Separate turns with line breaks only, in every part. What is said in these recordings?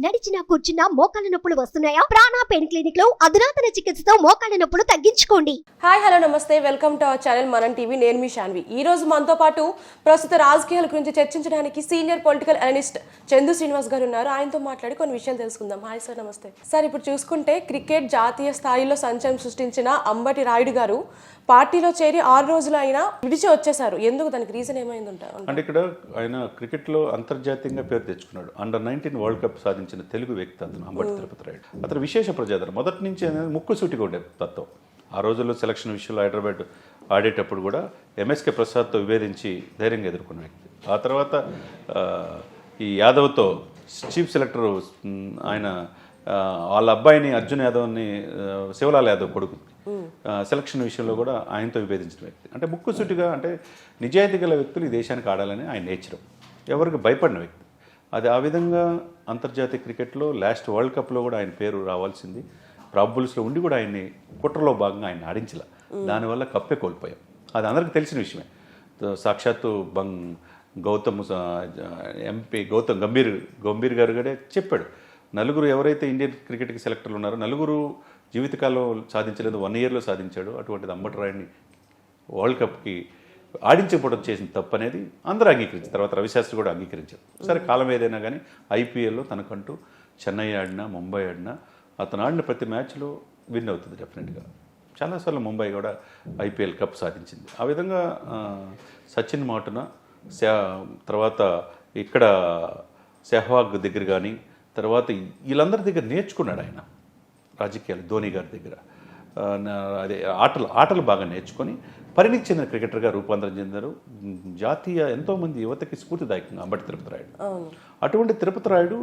నడిచినా కూర్చున్నా మోకాళ్ళ నొప్పులు వస్తున్నాయా? ప్రాణ పెయిన్ క్లినిక్ లో అధునాతన చికిత్సతో మోకాళ్ళ నొప్పులు తగ్గించుకోండి.
హాయ్ హలో నమస్తే, వెల్కమ్ టు అవర్ ఛానల్ మనం టీవీ. నేను మీ శాన్వి. ఈ రోజు మనతో పాటు ప్రస్తుత రాజకీయాల గురించి చర్చించడానికి senior political analyst Chandu Srinivas గారు ఉన్నారు. ఆయనతో మాట్లాడి కొన్ని విషయాలు తెలుసుకుందాం. హాయ్ సార్, నమస్తే సార్. ఇప్పుడు చూసుకుంటే క్రికెట్ జాతీయ స్థాయిలో సంచలనం సృష్టించిన అంబటి రాయుడు గారు పార్టీలో చేరి 6 రోజులు అయినా విడిచి వచ్చేసారు. ఎందుకు? దానికి రీజన్ ఏమైంది
అంటే ఇక్కడ ఆయన క్రికెట్లో అంతర్జాతీయంగా పేరు తెచ్చుకున్నాడు. అండర్-19 వరల్డ్ కప్ సాధించిన తెలుగు వ్యక్తి అతను అంబటి తిరుపతి రాయుడు. అతను విశేష ప్రజాదరణ మొదటి నుంచి అనేది ముక్కుసూటిగా ఉండే తత్వం. ఆ రోజుల్లో సెలక్షన్ విషయంలో హైదరాబాద్ ఆడేటప్పుడు కూడా ఎంఎస్కే ప్రసాద్తో విభేదించి ధైర్యంగా ఎదుర్కొన్న వ్యక్తి. ఆ తర్వాత ఈ యాదవ్తో చీఫ్ సెలెక్టర్ ఆయన వాళ్ళ అబ్బాయిని అర్జున్ యాదవ్ని శివలాల్ యాదవ్ కొడుకు సెలక్షన్ విషయంలో కూడా ఆయనతో విభేదించిన వ్యక్తి. అంటే ముక్కుసూటిగా అంటే నిజాయితీ గల వ్యక్తులు ఈ దేశానికి ఆడాలని ఆయన నేచరం. ఎవరికి భయపడిన వ్యక్తి. అది ఆ విధంగా అంతర్జాతీయ క్రికెట్లో లాస్ట్ వరల్డ్ కప్లో కూడా ఆయన పేరు రావాల్సింది. ప్రాబబుల్స్లో ఉండి కూడా ఆయన్ని కుట్రలో భాగంగా ఆయన ఆడించలే. దానివల్ల కప్పే కోల్పోయాం. అది అందరికీ తెలిసిన విషయమే. సాక్షాత్తు గౌతమ్ ఎంపీ గౌతమ్ గంభీర్ గారు కూడా చెప్పాడు. నలుగురు ఎవరైతే ఇండియన్ క్రికెట్కి సెలెక్టర్లు ఉన్నారో నలుగురు జీవితకాలం సాధించలేదు, 1 ఇయర్లో సాధించాడు. అటువంటిది అంబటి రాయుడిని వరల్డ్ కప్కి ఆడించకపోవడం చేసిన తప్పు అనేది అందరూ అంగీకరించారు. తర్వాత రవిశాస్త్రి కూడా అంగీకరించారు. సరే, కాలం ఏదైనా కానీ ఐపీఎల్లో తనకంటూ చెన్నై ఆడినా ముంబై ఆడినా అతను ఆడిన ప్రతి మ్యాచ్లో విన్ అవుతుంది డెఫినెట్గా. చాలాసార్లు ముంబై కూడా ఐపీఎల్ కప్ సాధించింది. ఆ విధంగా సచిన్ మాటున తర్వాత ఇక్కడ సెహ్వాగ్ దగ్గర కానీ తర్వాత వీళ్ళందరి దగ్గర నేర్చుకున్నాడు ఆయన రాజకీయాలు. ధోని గారి దగ్గర అదే ఆటలు బాగా నేర్చుకొని పరిణితి చెందిన క్రికెటర్గా రూపాంతరం చెందారు. జాతీయ ఎంతోమంది యువతకి స్ఫూర్తిదాయకంగా అంబటి తిరుపతి రాయుడు. అటువంటి తిరుపతి రాయుడు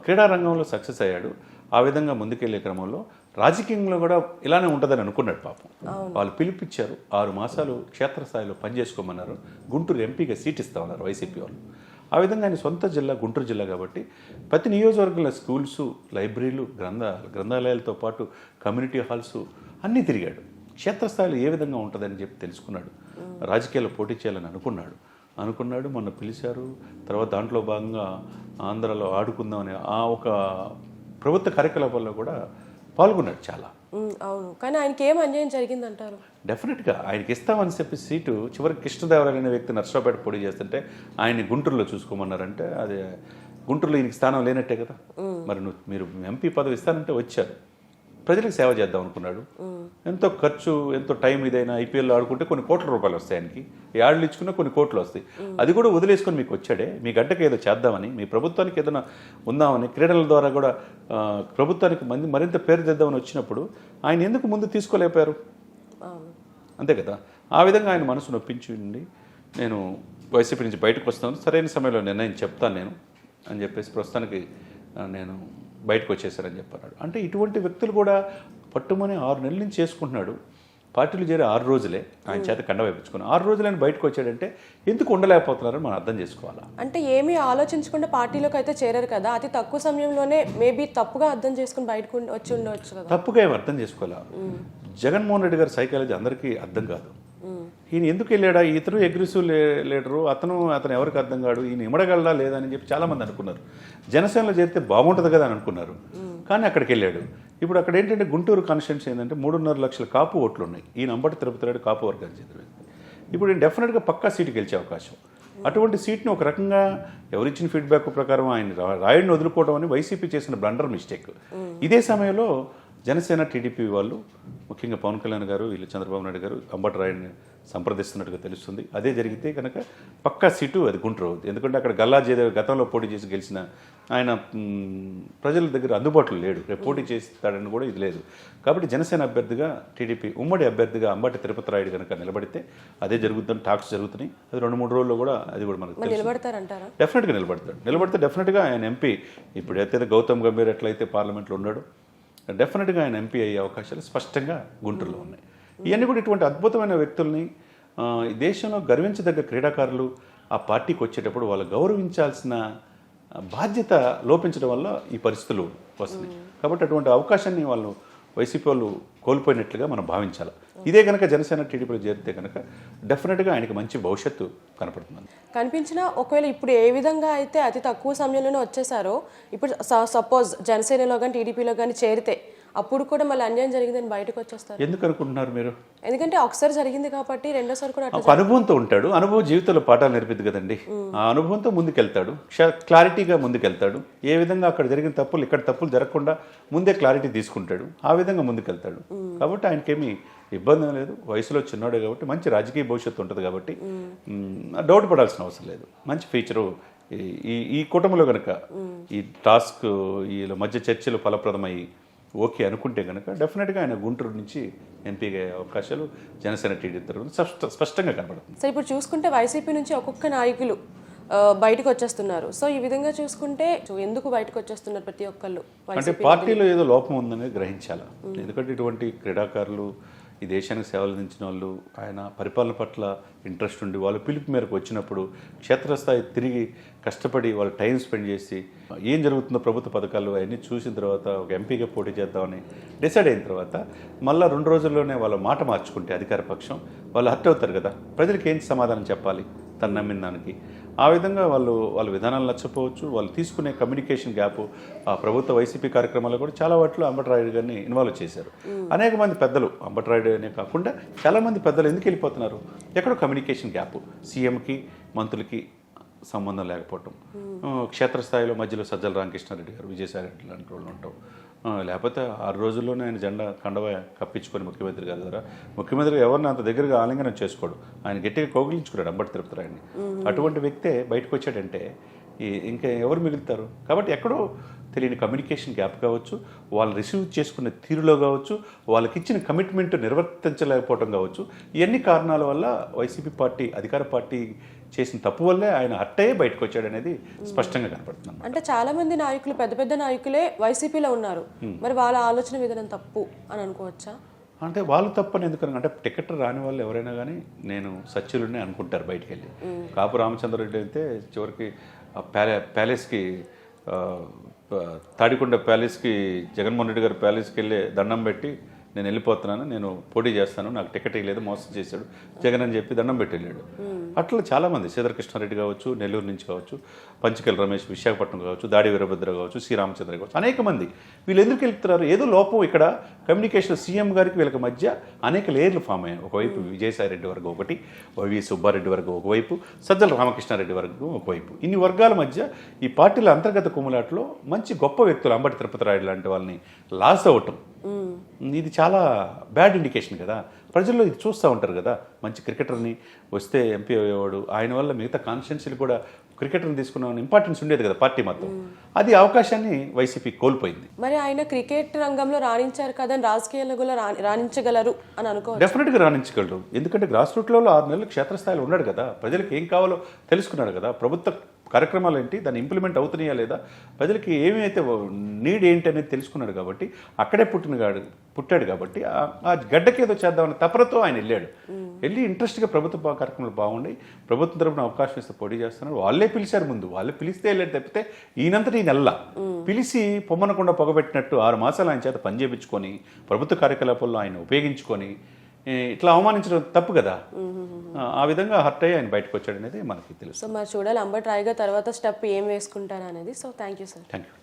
క్రీడారంగంలో సక్సెస్ అయ్యాడు. ఆ విధంగా ముందుకెళ్లే క్రమంలో రాజకీయంలో కూడా ఇలానే ఉంటుందని అనుకున్నాడు. పాపం వాళ్ళు పిలిపించారు. 6 మాసాలు క్షేత్రస్థాయిలో పనిచేసుకోమన్నారు. గుంటూరు ఎంపీగా సీట్ ఇస్తామన్నారు వైసీపీ వాళ్ళు. ఆ విధంగా ఆయన సొంత జిల్లా గుంటూరు జిల్లా కాబట్టి ప్రతి నియోజకవర్గంలో స్కూల్స్, లైబ్రరీలు, గ్రంథాలయాలతో పాటు కమ్యూనిటీ హాల్స్ అన్నీ తిరిగాడు. క్షేత్రస్థాయిలో ఏ విధంగా ఉంటుందని చెప్పి తెలుసుకున్నాడు. రాజకీయాల్లో పోటీ చేయాలని అనుకున్నాడు. మొన్న పిలిచారు. తర్వాత దాంట్లో భాగంగా ఆంధ్రాలో ఆడుకుందామని ఆ ఒక ప్రభుత్వ కార్యకలాపాల్లో కూడా పాల్గొన్నాడు చాలా.
అవును, కానీ ఆయనకి ఏం అన్యాయం జరిగిందంటారు?
డెఫినెట్గా ఆయనకి ఇస్తామని చెప్పి సీటు చివరికి కృష్ణదేవరాయలు అనే వ్యక్తి నర్సరావుపేట పోటీ చేస్తుంటే ఆయన్ని గుంటూరులో చూసుకోమన్నారంటే అది గుంటూరులో ఈయనకి స్థానం లేనట్టే కదా. మరి మీరు ఎంపీ పదవి ఇస్తానంటే వచ్చారు. ప్రజలకు సేవ చేద్దాం అనుకున్నాడు. ఎంతో ఖర్చు, ఎంతో టైం ఇదైనా ఐపీఎల్లో ఆడుకుంటే కొన్ని కోట్ల రూపాయలు వస్తాయి ఆయనకి. ఏళ్ళు ఇచ్చుకున్నా కొన్ని కోట్లు వస్తాయి. అది కూడా వదిలేసుకొని మీకు వచ్చాడే, మీ గడ్డకి ఏదో చేద్దామని, మీ ప్రభుత్వానికి ఏదైనా ఉందామని, క్రీడల ద్వారా కూడా ప్రభుత్వానికి మరింత పేరు తెద్దామని వచ్చినప్పుడు ఆయన ఎందుకు ముందు తీసుకోలేకపోయారు? అంతే కదా. ఆ విధంగా ఆయన మనసు నొప్పించిండి నేను వైసీపీ నుంచి బయటకు వస్తాను, సరైన సమయంలో నిర్ణయం చెప్తాను నేను అని చెప్పేసి ప్రస్తుతానికి నేను బయటకు వచ్చేసారని చెప్పన్నాడు. అంటే ఇటువంటి వ్యక్తులు కూడా పట్టుమని 6 నెలల నుంచి చేసుకుంటున్నాడు. పార్టీలు చేరి 6 రోజులే ఆయన చేత కండ వేయించుకుని 6 రోజులని బయటకు వచ్చాడంటే ఎందుకు ఉండలేకపోతున్నారని మనం అర్థం చేసుకోవాలా.
అంటే ఏమీ ఆలోచించకుండా పార్టీలోకి అయితే చేరారు కదా, అతి తక్కువ సమయంలోనే మేబీ తప్పుగా అర్థం చేసుకుని బయటకు వచ్చి ఉండవచ్చు కదా.
తప్పుగా ఏమి అర్థం చేసుకోవాలా. జగన్మోహన్ రెడ్డి గారి సైకాలజీ అందరికీ అర్థం కాదు. ఈయన ఎందుకు వెళ్ళాడా, ఇతను అగ్రెసివ్ లీడరు, అతను ఎవరికి అర్థం కాడు, ఈయన ఇమడగలడా లేదా అని చెప్పి చాలామంది అనుకున్నారు. జనసేనలో చేరితే బాగుంటుంది కదా అని అనుకున్నారు. కానీ అక్కడికి వెళ్ళాడు. ఇప్పుడు అక్కడ ఏంటంటే గుంటూరు కాన్స్టిట్యున్సీ ఏంటంటే 3.5 లక్షల కాపు ఓట్లు ఉన్నాయి. ఈయన అంబటి తిరుపతి రాయుడు కాపు వర్గానికి చెందిన వ్యక్తి. ఇప్పుడు ఈయన డెఫినెట్గా పక్కా సీటు గెలిచే అవకాశం. అటువంటి సీట్ని ఒక రకంగా ఎవరిచ్చిన ఫీడ్బ్యాక్ ప్రకారం ఆయన రాయుడిని వదులుకోవడం అని వైసీపీ చేసిన బ్లండర్ మిస్టేక్. ఇదే సమయంలో జనసేన, టీడీపీ వాళ్ళు ముఖ్యంగా పవన్ కళ్యాణ్ గారు, వీళ్ళు చంద్రబాబు నాయుడు గారు అంబటి రాయుడిని సంప్రదిస్తున్నట్టుగా తెలుస్తుంది. అదే జరిగితే కనుక పక్కా సీటు అది గుంటూరు అవుతుంది. ఎందుకంటే అక్కడ గల్లా జయదేవ్ గతంలో పోటీ చేసి గెలిచిన ఆయన ప్రజల దగ్గర అందుబాటులో లేడు. రేపు పోటీ చేస్తాడని కూడా ఇది లేదు. కాబట్టి జనసేన అభ్యర్థిగా, టీడీపీ ఉమ్మడి అభ్యర్థిగా అంబటి తిరుపతి రాయుడు కనుక నిలబడితే అదే జరుగుతుంది. టాక్స్ జరుగుతున్నాయి. అది 2-3 రోజుల్లో కూడా అది కూడా మనకు
నిలబడతారంటారా? డెఫినెట్గా
నిలబడితే డెఫినెట్గా ఆయన ఎంపీ. ఇప్పుడు అయితే గౌతమ్ గంభీర్ ఎట్లయితే పార్లమెంట్లో ఉన్నాడు, డెఫినెట్గా ఆయన ఎంపీ అయ్యే అవకాశాలు స్పష్టంగా గుంటూరులో ఉన్నాయి. ఇవన్నీ కూడా ఇటువంటి అద్భుతమైన వ్యక్తుల్ని ఈ దేశంలో గర్వించదగ్గ క్రీడాకారులు ఆ పార్టీకి వచ్చేటప్పుడు వాళ్ళు గౌరవించాల్సిన బాధ్యత లోపించడం వల్ల ఈ పరిస్థితులు వస్తున్నాయి. కాబట్టి అటువంటి అవకాశాన్ని వాళ్ళు వైసీపీ వాళ్ళు కోల్పోయినట్లుగా మనం భావించాలి. ఇదే కనుక జనసేన టీడీపీలో చేరితే కనుక డెఫినెట్గా ఆయనకి మంచి భవిష్యత్తు కనపడుతుంది.
కనిపించినా ఒకవేళ ఇప్పుడు ఏ విధంగా అయితే అతి తక్కువ సమయంలోనే వచ్చేసారో ఇప్పుడు సపోజ్ జనసేనలో కానీ టీడీపీలో కానీ చేరితే అప్పుడు కూడా మళ్ళీ అన్యాయం జరిగిందని బయటకు వచ్చేస్తారు.
ఎందుకు అనుకుంటున్నారు మీరు?
ఎందుకంటే ఒకసారి జరిగింది కాబట్టి రెండోసారి కూడా
ఒక అనుభవంతో ఉంటాడు. అనుభవం జీవితంలో పాఠాలు నేర్పిద్ది కదండి. ఆ అనుభవంతో ముందుకెళ్తాడు, క్లారిటీగా ముందుకెళ్తాడు. ఏ విధంగా అక్కడ జరిగిన తప్పులు ఇక్కడ తప్పులు జరగకుండా ముందే క్లారిటీ తీసుకుంటాడు, ఆ విధంగా ముందుకెళ్తాడు. కాబట్టి ఆయనకేమీ ఇబ్బంది లేదు. వయసులో చిన్నోడే కాబట్టి మంచి రాజకీయ భవిష్యత్తు ఉంటుంది కాబట్టి డౌట్ పడాల్సిన అవసరం లేదు. మంచి ఫీచరు ఈ కూటమిలో కనుక ఈ టాస్క్ వీళ్ళ మధ్య చర్చలు ఫలప్రదమయ్యి ఓకే అనుకుంటే కనుక డెఫినెట్గా ఆయన గుంటూరు నుంచి ఎంపీగా అయ్యే అవకాశాలు జనసేన టీడీపీ స్పష్టంగా కనబడుతుంది.
సో ఇప్పుడు చూసుకుంటే వైసీపీ నుంచి ఒక్కొక్క నాయకులు బయటకు వచ్చేస్తున్నారు. సో ఈ విధంగా చూసుకుంటే ఎందుకు బయటకు వచ్చేస్తున్నారు ప్రతి ఒక్కళ్ళు?
అంటే పార్టీలో ఏదో లోపం ఉందనేది గ్రహించాలి. ఎందుకంటే ఇటువంటి క్రీడాకారులు, ఈ దేశానికి సేవలు అందించిన వాళ్ళు, ఆయన పరిపాలన పట్ల ఇంట్రెస్ట్ ఉండి వాళ్ళు పిలుపు మేరకు వచ్చినప్పుడు క్షేత్రస్థాయి తిరిగి కష్టపడి వాళ్ళు టైం స్పెండ్ చేసి ఏం జరుగుతుందో ప్రభుత్వ పథకాలు అవన్నీ చూసిన తర్వాత ఒక ఎంపీగా పోటీ చేద్దామని డిసైడ్ అయిన తర్వాత మళ్ళీ 2 రోజుల్లోనే వాళ్ళ మాట మార్చుకుంటే అధికార పక్షం వాళ్ళు హర్ట్ అవుతారు కదా. ప్రజలకు ఏం సమాధానం చెప్పాలి తను నమ్మిన దానికి? ఆ విధంగా వాళ్ళ విధానాలు నచ్చపోవచ్చు. వాళ్ళు తీసుకునే కమ్యూనికేషన్ గ్యాప్ ఆ ప్రభుత్వ వైసీపీ కార్యక్రమాల్లో కూడా చాలా వాటిలో అంబటరాయుడు గారిని ఇన్వాల్వ్ చేశారు. అనేక మంది పెద్దలు, అంబటరాయుడు అనే కాకుండా చాలామంది పెద్దలు ఎందుకు వెళ్ళిపోతున్నారు? ఎక్కడో కమ్యూనికేషన్ గ్యాప్, సీఎంకి మంత్రులకి సంబంధం లేకపోవటం, క్షేత్రస్థాయిలో మధ్యలో సజ్జల రామకృష్ణారెడ్డి గారు, విజయసాయి రెడ్డి లాంటి వాళ్ళు ఉంటాం. లేకపోతే 6 రోజుల్లోనే ఆయన జెండా కండవ కప్పించుకొని ముఖ్యమంత్రి గారి ద్వారా ముఖ్యమంత్రి ఎవరిని అంత దగ్గరగా ఆలింగనం చేసుకోడు. ఆయన గట్టిగా కౌగిలించుకున్నాడు అంబటి తిరుపతి రాయుడిని. అటువంటి వ్యక్తే బయటకు వచ్చాడంటే ఇంకా ఎవరు మిగులుతారు? కాబట్టి ఎక్కడో తెలియని కమ్యూనికేషన్ గ్యాప్ కావచ్చు, వాళ్ళు రిసీవ్ చేసుకున్న తీరులో కావచ్చు, వాళ్ళకి ఇచ్చిన కమిట్మెంట్ నిర్వర్తించలేకపోవడం కావచ్చు, ఇవన్నీ కారణాల వల్ల వైసీపీ పార్టీ అధికార పార్టీ చేసిన తప్పు వల్లే ఆయన హట్టయ్యే బయటకు వచ్చాడు అనేది స్పష్టంగా కనపడుతుంది.
అంటే చాలా మంది నాయకులు, పెద్ద పెద్ద నాయకులే వైసీపీలో ఉన్నారు. మరి వాళ్ళ ఆలోచన విధానం తప్పు అని అనుకోవచ్చా?
అంటే వాళ్ళు తప్పని ఎందుకని అంటే టికెట్ రాని వాళ్ళు ఎవరైనా కానీ నేను సత్యులునే అనుకుంటారు బయటికి వెళ్ళి. కాపు రామచంద్రరెడ్డి అయితే చివరికి ప్యాలెస్కి తాడికొండ ప్యాలెస్కి జగన్మోహన్ రెడ్డి గారి ప్యాలెస్కి వెళ్ళి దండం పెట్టి నేను వెళ్ళిపోతున్నాను, నేను పోటీ చేస్తాను, నాకు టికెట్ ఇవ్వలేదు, మోసం చేశాడు జగన్ అని చెప్పి దండం పెట్టి వెళ్ళాడు. అట్లా చాలామంది, సీతాకృష్ణారెడ్డి కావచ్చు, నెల్లూరు నుంచి కావచ్చు, పంచకెల్ రమేష్ విశాఖపట్నం కావచ్చు, దాడి వీరభద్ర కావచ్చు, శ్రీరామచంద్ర కావచ్చు, అనేక మంది వీళ్ళు ఎందుకు వెళ్తున్నారు? ఏదో లోపం ఇక్కడ కమ్యూనికేషన్ సీఎం గారికి వీళ్ళకి మధ్య అనేక లేయర్లు ఫామ్ అయ్యాయి. ఒకవైపు విజయసాయి రెడ్డి వర్గం ఒకటి, వి సుబ్బారెడ్డి వర్గం ఒకవైపు, సజ్జల రామకృష్ణారెడ్డి వర్గం ఒకవైపు. ఇన్ని వర్గాల మధ్య ఈ పార్టీల అంతర్గత కుమ్ములాట్లో మంచి గొప్ప వ్యక్తులు అంబటి తిరుపతి రాయుడు లాంటి వాళ్ళని లాస్ అవ్వటం, ఇది చాలా బ్యాడ్ ఇండికేషన్ కదా. ప్రజల్లో ఇది చూస్తూ ఉంటారు కదా, మంచి క్రికెటర్ని వస్తే ఎంపీ అయ్యేవాడు, ఆయన వల్ల మిగతా కాన్స్టిట్యున్సీలు కూడా క్రికెటర్ని తీసుకున్న ఇంపార్టెన్స్ ఉండేది కదా పార్టీ మొత్తం. అది అవకాశాన్ని వైసీపీ కోల్పోయింది.
మరి ఆయన క్రికెట్ రంగంలో రాణించారు కదా, రాజకీయాల్లో కూడా రాణించగలరు అని అనుకో.
డెఫినెట్గా రాణించగలరు. ఎందుకంటే గ్రాస్ రూట్లో 6 నెలలు క్షేత్రస్థాయిలో ఉన్నాడు కదా, ప్రజలకు ఏం కావాలో తెలుసుకున్నాడు కదా, ప్రభుత్వ కార్యక్రమాలు ఏంటి, దాన్ని ఇంప్లిమెంట్ అవుతున్నాయా లేదా, ప్రజలకి ఏమైతే నీడ్ ఏంటి అనేది తెలుసుకున్నాడు కాబట్టి అక్కడే పుట్టాడు కాబట్టి ఆ గడ్డకి ఏదో చేద్దామని తపరతో ఆయన వెళ్ళి ఇంట్రెస్ట్గా ప్రభుత్వ కార్యక్రమాలు బాగున్నాయి, ప్రభుత్వం తరపున అవకాశం ఇస్తే పోటీ చేస్తున్నారు. వాళ్ళే పిలిచారు, ముందు వాళ్ళే పిలిస్తే వెళ్ళాడు తప్పితే ఈయనంతటి నెల పిలిచి పొమ్మనకుండా పొగబెట్టినట్టు 6 మాసాలు ఆయన చేత పని చేయించుకొని ప్రభుత్వ కార్యకలాపాల్లో ఆయన ఉపయోగించుకొని ఇట్లా అవమానించడం తప్పు కదా. ఆ విధంగా హర్ట్ అయ్యి ఆయన బయటకు వచ్చాడు అనేది మనకి తెలుసు.
సో మరి చూడాలి అంబటి రాయ్ గారు తర్వాత స్టెప్ ఏం వేసుకుంటారు అనేది. So thank you sir.
Thank you.